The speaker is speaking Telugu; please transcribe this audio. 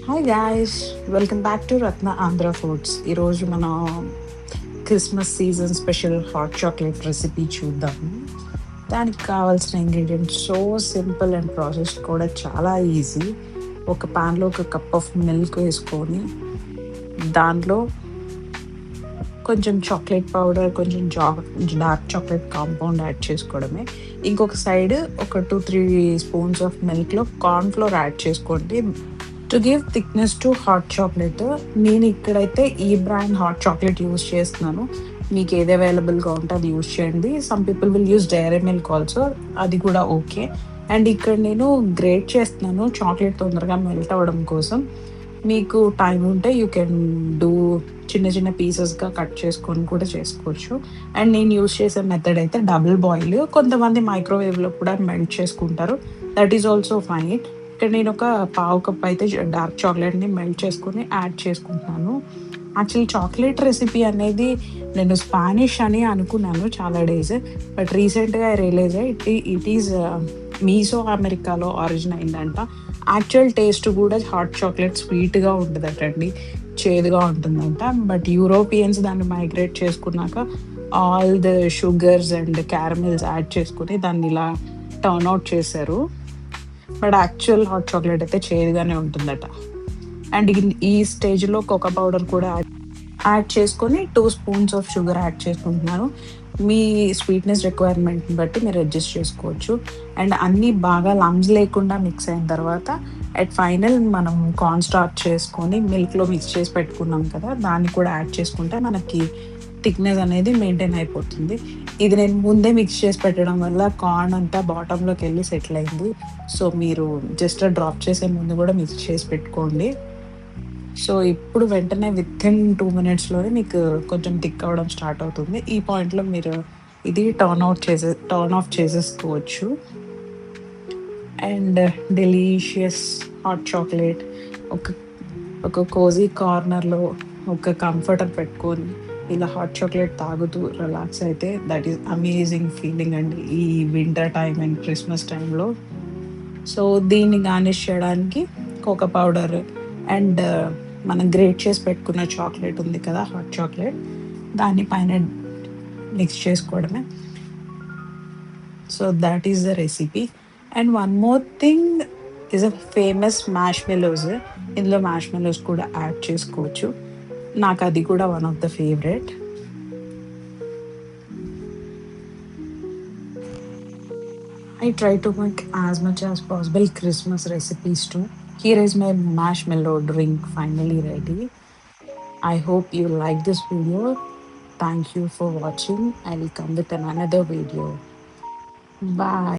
Hi guys, welcome back to Ratna Andhra foods. ఈరోజు మనం Christmas season special hot chocolate recipe చూద్దాము. దానికి కావాల్సిన ingredients so simple and process కూడా చాలా ఈజీ. ఒక ప్యాన్లో ఒక కప్ ఆఫ్ మిల్క్ వేసుకొని దాంట్లో కొంచెం చాక్లెట్ పౌడర్, కొంచెం డార్క్ చాక్లెట్ కాంపౌండ్ యాడ్ చేసుకోవడమే. ఇంకొక సైడ్ ఒక 2-3 స్పూన్స్ ఆఫ్ మిల్క్లో కార్న్‌ఫ్లోర్ యాడ్ చేసుకోండి to give thickness to hot chocolate. నేను ఇక్కడైతే ఈ బ్రాండ్ హాట్ చాక్లెట్ యూస్ చేస్తున్నాను. మీకు ఏది అవైలబుల్‌గా ఉంటే అది యూస్ చేయండి. Some people will use dairy milk also, అది కూడా ఓకే. అండ్ ఇక్కడ నేను గ్రేట్ చేస్తున్నాను చాక్లెట్ తొందరగా మెల్ట్ అవ్వడం కోసం. మీకు టైం ఉంటే యూ కెన్ డూ చిన్న చిన్న పీసెస్‌గా కట్ చేసుకొని కూడా చేసుకోవచ్చు. అండ్ నేను యూజ్ చేసే మెథడ్ అయితే డబుల్ బాయిల్. కొంతమంది మైక్రోవేవ్‌లో కూడా మెల్ట్ చేసుకుంటారు. That is also fine. ఇక్కడ నేను ఒక పావు కప్ అయితే డార్క్ చాక్లెట్‌ని మెల్ట్ చేసుకొని యాడ్ చేసుకుంటున్నాను. యాక్చువల్లీ చాక్లెట్ రెసిపీ అనేది నేను స్పానిష్ అని అనుకున్నాను చాలా డేస్. బట్ రీసెంట్‌గా ఐ రియలైజ్ ఇట్ ఈస్ మీసో అమెరికాలో ఆరిజిన్ అయిందంట. యాక్చువల్ టేస్ట్ కూడా హాట్ చాక్లెట్ స్వీట్‌గా ఉండదటండి. చేదుగా ఉంటుందంట. బట్ యూరోపియన్స్ దాన్ని మైగ్రేట్ చేసుకున్నాక all the sugars and caramels add చేసుకొని దాన్ని ఇలా టర్న్ ఔట్ చేశారు. బట్ యాక్చువల్ హాట్ చాక్లెట్ అయితే చేదుగానే ఉంటుందట. అండ్ ఈ స్టేజ్‌లో కోకో పౌడర్ కూడా యాడ్ చేసుకొని 2 స్పూన్స్ ఆఫ్ షుగర్ యాడ్ చేసుకుంటున్నాను. మీ స్వీట్‌నెస్ రిక్వైర్మెంట్‌ని బట్టి మీరు అడ్జస్ట్ చేసుకోవచ్చు. అండ్ అన్నీ బాగా లమ్స్ లేకుండా మిక్స్ అయిన తర్వాత అట్ ఫైనల్ మనం కార్న్ స్టార్చ్ చేసుకొని మిల్క్‌లో మిక్స్ చేసి పెట్టుకున్నాం కదా! దాన్ని కూడా యాడ్ చేసుకుంటే మనకి థిక్‌నెస్ అనేది మెయింటైన్ అయిపోతుంది. ఇది నేను ముందే మిక్స్ చేసి పెట్టడం వల్ల కార్న్ అంతా బాటమ్‌లోకెళ్ళి సెటిల్ అయింది. సో, మీరు జస్ట్ డ్రాప్ చేసే ముందు కూడా మిక్స్ చేసి పెట్టుకోండి. సో, ఇప్పుడు వెంటనే వితిన్ 2 మినిట్స్‌లోనే మీకు కొంచెం థిక్ అవ్వడం స్టార్ట్ అవుతుంది. ఈ పాయింట్‌లో మీరు ఇది టర్న్ ఆఫ్ చేసేసుకోవచ్చు. అండ్ డెలీషియస్ హాట్ చాక్లెట్ ఒక ఒక కోజీ కార్నర్‌లో ఒక కంఫర్టర్ పెట్టుకొని ఇలా హాట్ చాక్లెట్ తాగుతూ రిలాక్స్ అయితే దట్ ఈస్ అమేజింగ్ ఫీలింగ్ అండి ఈ వింటర్ టైమ్ అండ్ క్రిస్మస్ టైంలో. సో, దీన్ని గార్నిష్ చేయడానికి కోకో పౌడర్ అండ్ మనం గ్రేట్ చేసి పెట్టుకున్న చాక్లెట్ ఉంది కదా! హాట్ చాక్లెట్ దాన్ని పైన మిక్స్ చేసుకోవడమే. So, that is the recipe. And one more thing is a famous marshmallows. ఇందులో మ్యాష్‌మెలోస్ కూడా యాడ్ చేసుకోవచ్చు. నాకది కూడా one of the favourite. I try to make as much as possible Christmas recipes too. Here is my marshmallow drink finally ready. I hope you like this video. Thank you for watching. I will come with another video. Bye.